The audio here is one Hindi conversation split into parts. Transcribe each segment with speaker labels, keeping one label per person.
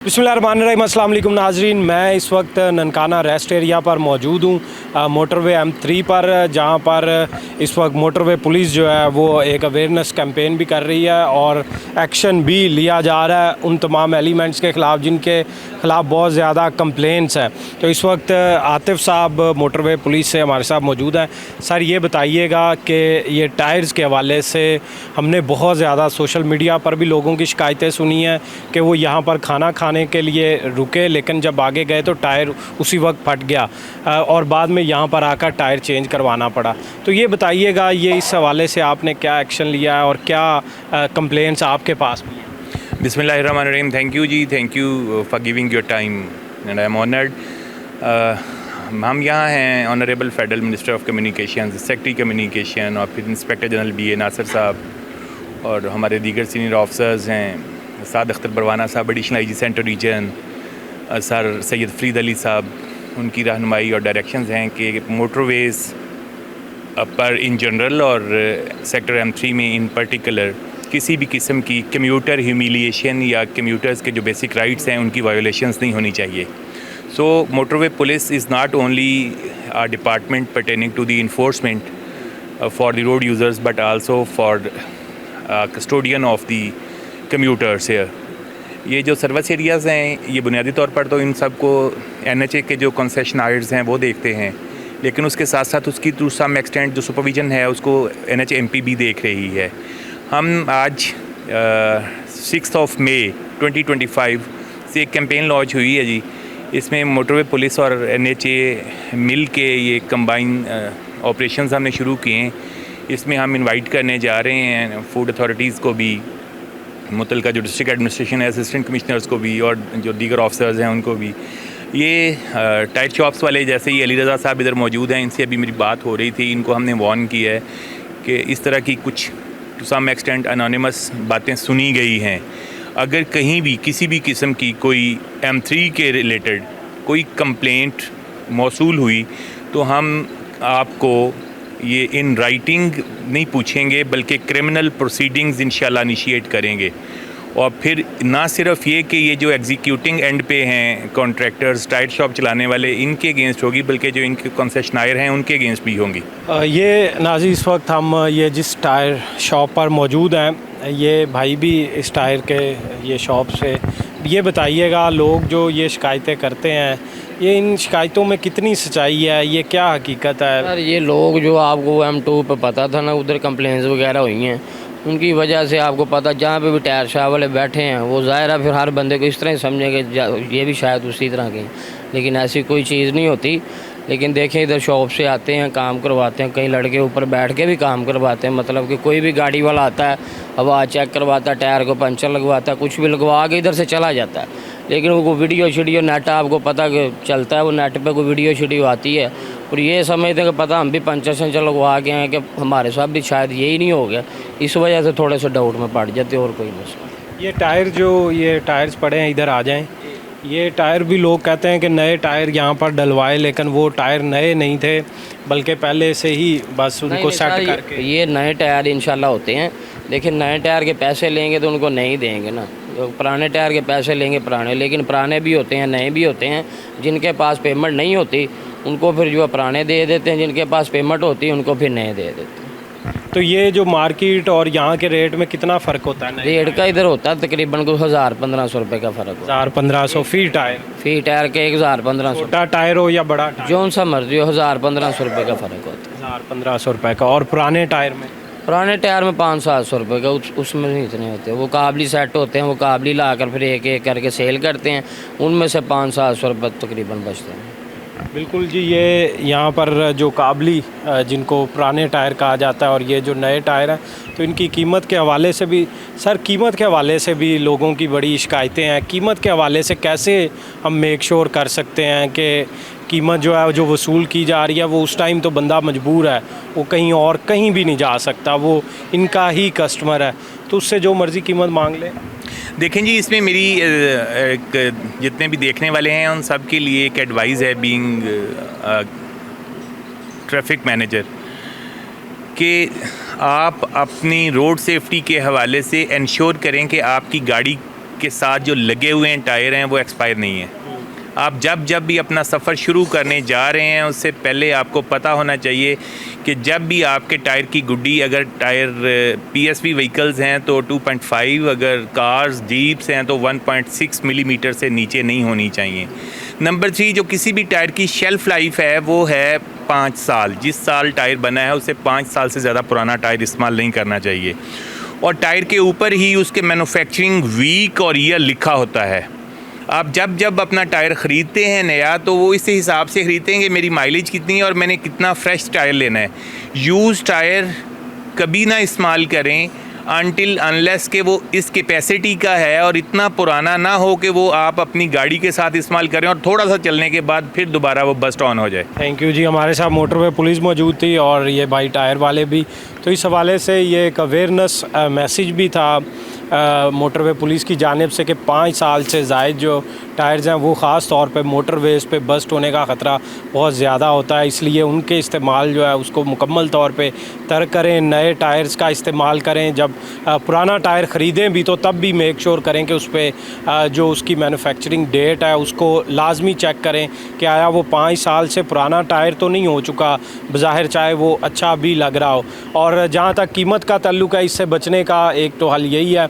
Speaker 1: बिस्मिल्लाहिर्रहमानिर्रहीम, अस्सलाम वालेकुम नाजरीन। मैं इस वक्त ननकाना रेस्ट एरिया पर मौजूद हूँ, मोटरवे M3 पर, जहाँ पर इस वक्त मोटरवे पुलिस जो है वो एक अवेयरनेस कैंपेन भी कर रही है और एक्शन भी लिया जा रहा है उन तमाम एलिमेंट्स के ख़िलाफ़ जिनके ख़िलाफ़ बहुत ज़्यादा कंप्लेंट्स हैं। तो इस वक्त आतिफ़ साहब मोटरवे पुलिस से हमारे साथ मौजूद हैं। सर, ये बताइएगा कि ये टायर्स के हवाले से हमने बहुत ज़्यादा सोशल मीडिया पर भी लोगों की शिकायतें सुनी हैं कि वो यहाँ पर खाना खाने के लिए रुके, लेकिन जब आगे गए तो टायर उसी वक्त फट गया और बाद में यहाँ पर आकर टायर चेंज करवाना पड़ा। तो ये बताइएगा, ये इस हवाले से आपने क्या एक्शन लिया है और क्या कंप्लेंट्स आपके पास भी हैं?
Speaker 2: बिस्मिल्लाहिर्रहमानिर्रहीम। थैंक यू जी, thank you for giving your time and I am honoured. हम यहाँ हैं honourable federal minister of communication, secretary communication और फिर इंस्पेक्टर जनरल BA नासिर साहब और हमारे दीगर सीनियर ऑफिसर्स हैं, साद अख्तर बरवाना साहब additional IG central region, sir Syed Farid Ali साहब, उनकी रहनुमाई और डायरेक्शंस हैं कि मोटरवेज़ पर इन जनरल और सेक्टर M3 में इन पर्टिकुलर किसी भी किस्म की कम्यूटर ह्यूमिलिएशन या कम्यूटर्स के जो बेसिक राइट्स हैं उनकी वायोलेशंस नहीं होनी चाहिए। So motorway police is not only a department pertaining to the enforcement for the road users but also for custodian of the commuters here। ये जो सर्विस एरियाज़ हैं ये बुनियादी तौर पर तो इन सब को NHA के जो कंसेशनायर्स हैं वो देखते हैं, लेकिन उसके साथ साथ उसकी टू सम एक्सटेंट जो सुपरविजन है उसको NHA MP भी देख रही है। हम आज 6 मई 2025 से एक कैंपेन लॉन्च हुई है जी। इसमें मोटरवे पुलिस और NHA मिल के ये कंबाइन ऑपरेशंस हमने शुरू किए हैं। इसमें हम इनवाइट करने जा रहे हैं फूड अथॉरिटीज़ को भी, मुतलका जो डिस्ट्रिक्ट एडमिनिस्ट्रेशन है, असिस्टेंट कमिश्नर्स को भी और जो दीगर ऑफिसर्स हैं उनको भी। ये टायर शॉप्स वाले जैसे ही अली रज़ा साहब इधर मौजूद हैं, इनसे अभी मेरी बात हो रही थी, इनको हमने वार्न किया है कि इस तरह की कुछ टू सम एक्सटेंट अनोनिमस बातें सुनी गई हैं। अगर कहीं भी किसी भी किस्म की कोई M3 के रिलेटेड कोई कंप्लेंट मौसूल हुई तो हम आपको ये इन राइटिंग नहीं पूछेंगे बल्कि क्रिमिनल प्रोसीडिंग्स इंशाल्लाह इनिशिएट करेंगे। और फिर ना सिर्फ ये कि ये जो एग्जीक्यूटिंग एंड पे हैं कॉन्ट्रैक्टर्स, टायर शॉप चलाने वाले, इनके अगेंस्ट होगी, बल्कि जो इनके कंसेशनायर हैं उनके अगेंस्ट भी होंगी।
Speaker 1: ये नाज़रीन, इस वक्त हम ये जिस टायर शॉप पर मौजूद हैं, ये भाई भी इस टायर के ये शॉप से, ये बताइएगा लोग जो ये शिकायतें करते हैं, ये इन शिकायतों में कितनी सच्चाई है, ये क्या हकीकत है?
Speaker 3: सर, ये लोग जो आपको M2 पे पता था ना, उधर कंप्लेंट्स वगैरह हुई हैं, उनकी वजह से आपको पता जहाँ पे भी टायर शॉप वाले बैठे हैं वो ज़ाहिर है फिर हर बंदे को इस तरह ही समझेंगे ये भी शायद उसी तरह के, लेकिन ऐसी कोई चीज़ नहीं होती। लेकिन देखें, इधर शॉप से आते हैं, काम करवाते हैं, कई लड़के ऊपर बैठ के भी काम करवाते हैं। मतलब कि कोई भी गाड़ी वाला आता है, हवा चेक करवाता है, टायर को पंचर लगवाता है, कुछ भी लगवा के इधर से चला जाता है। लेकिन वो वीडियो शीडियो नेट आपको पता चलता है, वो नेट पे कोई वीडियो शीडियो आती है और ये समझते हैं कि पता हम भी पंचर शंचर लगवा के हैं कि हमारे साथ भी शायद यही नहीं हो गया, इस वजह से थोड़े से डाउट में पड़ जाते और कोई मसला।
Speaker 1: ये टायर जो ये टायर्स पड़े हैं, इधर आ जाएं, ये टायर भी लोग कहते हैं कि नए टायर यहाँ पर डलवाए, लेकिन वो टायर नए नहीं थे बल्कि पहले से ही बस उनको सेट करके।
Speaker 3: ये नए टायर इंशाल्लाह होते हैं। देखिए, नए टायर के पैसे लेंगे तो उनको नहीं देंगे ना, पुराने टायर के पैसे लेंगे पुराने, लेकिन पुराने भी होते हैं नए भी होते हैं। जिनके पास पेमेंट नहीं होती उनको फिर जो पुराने दे देते हैं, जिनके पास पेमेंट होती है उनको फिर नए दे देते हैं।
Speaker 1: तो ये जो मार्केट और यहाँ के रेट में कितना फ़र्क होता है?
Speaker 3: रेट का इधर होता है तकरीबन को 1000-1500 रुपये का फ़र्क होता है।
Speaker 1: 1000-1500 फी टायर
Speaker 3: के 1000-1500,
Speaker 1: छोटा टायर हो या बड़ा टायर,
Speaker 3: जो सा मर्जी हो, 1000-1500 रुपये का फ़र्क होता है।
Speaker 1: 1000-1500 रुपये का। और पुराने टायर में?
Speaker 3: पुराने टायर में 500-700 रुपये का, उसमें नहीं इतने होते। वो काबली सेट होते हैं, वो काबली ला कर फिर एक एक करके सेल करते हैं, उनमें से 500-700 रुपये तकरीबन बचते हैं।
Speaker 1: बिल्कुल जी। ये यहाँ पर जो काबली जिनको पुराने टायर कहा जाता है और ये जो नए टायर हैं, तो इनकी कीमत के हवाले से भी, सर कीमत के हवाले से भी लोगों की बड़ी शिकायतें हैं। कीमत के हवाले से कैसे हम मेक श्योर कर सकते हैं कि कीमत जो है जो वसूल की जा रही है वो उस टाइम तो बंदा मजबूर है, वो कहीं और कहीं भी नहीं जा सकता, वो इनका ही कस्टमर है, तो उससे जो मर्ज़ी कीमत मांग ले।
Speaker 2: देखें जी, इसमें मेरी जितने भी देखने वाले हैं उन सब के लिए एक एडवाइस है, बीइंग ट्रैफिक मैनेजर, कि आप अपनी रोड सेफ्टी के हवाले से इंश्योर करें कि आपकी गाड़ी के साथ जो लगे हुए हैं टायर हैं वो एक्सपायर नहीं है। आप जब भी अपना सफ़र शुरू करने जा रहे हैं उससे पहले आपको पता होना चाहिए कि जब भी आपके टायर की गुड्डी, अगर टायर PSV व्हीकल्स हैं तो 2.5, अगर कार्स जीप्स हैं तो 1.6 मिलीमीटर से नीचे नहीं होनी चाहिए। नंबर 3, जो किसी भी टायर की शेल्फ़ लाइफ है वो है 5 साल। जिस साल टायर बना है उससे 5 साल से ज़्यादा पुराना टायर इस्तेमाल नहीं करना चाहिए। और टायर के ऊपर ही उसके मैन्युफैक्चरिंग वीक और ईयर लिखा होता है। आप जब अपना टायर ख़रीदते हैं नया तो वो इस हिसाब से ख़रीदते हैं कि मेरी माइलेज कितनी है और मैंने कितना फ्रेश टायर लेना है। यूज़ टायर कभी ना इस्तेमाल करें अनटिल अनलेस के वो इस कैपेसिटी का है और इतना पुराना ना हो कि वो आप अपनी गाड़ी के साथ इस्तेमाल करें और थोड़ा सा चलने के बाद फिर दोबारा वो बस्ट ऑन हो जाए।
Speaker 1: थैंक यू जी। हमारे साथ मोटरवे पुलिस मौजूद थी और ये भाई टायर वाले भी, तो इस हवाले से ये एक अवेयरनेस मैसेज भी था मोटरवे पुलिस की जानिब से कि 5 साल से ज़ायद जो टायर्स हैं वो ख़ास तौर पे मोटरवेज़ पे बस्ट होने का ख़तरा बहुत ज़्यादा होता है, इसलिए उनके इस्तेमाल जो है उसको मुकम्मल तौर पे तर्क करें। नए टायर्स का इस्तेमाल करें। जब पुराना टायर ख़रीदें भी तो तब भी मेक श्योर करें कि उस पर जो उसकी मैन्युफैक्चरिंग डेट है उसको लाजमी चेक करें कि आया वो 5 साल से पुराना टायर तो नहीं हो चुका, बज़ाहिर चाहे वो अच्छा भी लग रहा हो। और जहाँ तक कीमत का ताल्लुक है, इससे बचने का एक तो हल यही है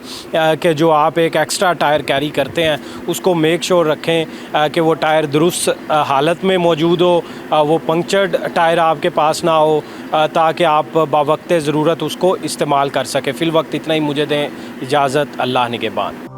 Speaker 1: कि जो आप एक एक्स्ट्रा टायर कैरी करते हैं उसको मेक श्योर रखें कि वो टायर दुरुस्त हालत में मौजूद हो, वो पंक्चर्ड टायर आपके पास ना हो, ताकि आप बावक़्त ज़रूरत उसको इस्तेमाल कर सकें। फ़िल वक्त इतना ही, मुझे दें इजाज़त। अल्लाह निगहबान।